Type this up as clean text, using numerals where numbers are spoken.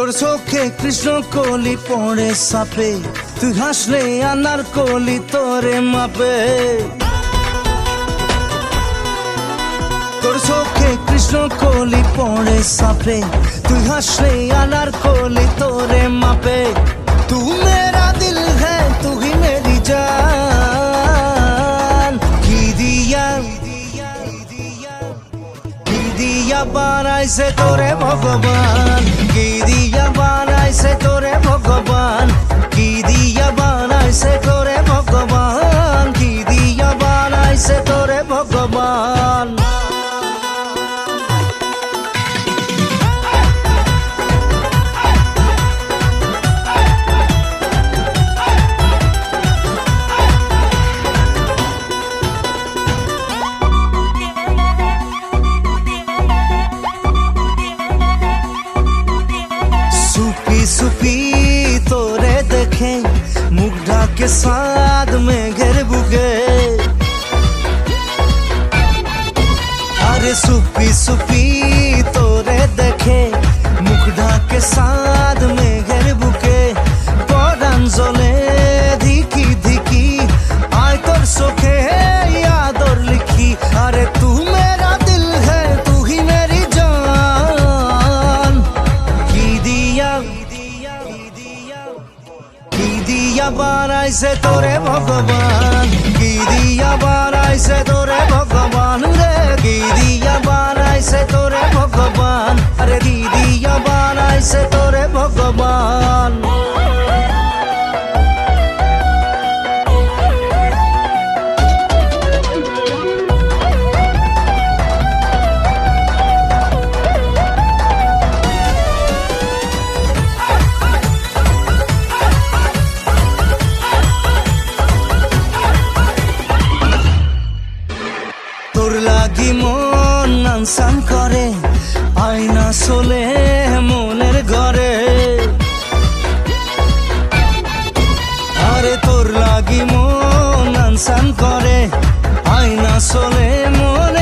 তোর চোখে কৃষ্ণ কলি পড়ে সাপে, তুই হাসলে আনার কলি তোরে মাপে। তোর চোখে কৃষ্ণ কলি পড়ে সাপে, তুই হাসলে আনার কলি তোরে মাপে। तू मेरा दिल है तू ही मेरी जान, की दिया বানাইছে তোরে ভগবান, কি দিয়া বানাইছে তোরে ভগবান, কি দিয়া বানাইছে তোরে ভগবান, কি দিয়া বানাইছে তোরে ভগবান। सुपी तोरे देखे मुख ढाके साथ में घेर बुगे, अरे सुपी सुपी तोरे देखे मुख ढाके साथ में घेर बुगे। परान जले धिकी धिकी आय तोर सोखे यादर लिखी, अरे तू मेरा दिल है तू ही मेरी जान, की दिया বানাইছে তোরে ভগবান, কি দিয়া বানাইছে তোরে ভগবান রে, কি দিয়া বানাইছে তোরে ভগবান, আরে কি দিয়া বানাইছে তোরে ভগবান। তোর লাগি মন আনসান করে আয়না চলে মনের ঘরে, আরে তোর লাগি মন আনসান করে আয়না চলে মনের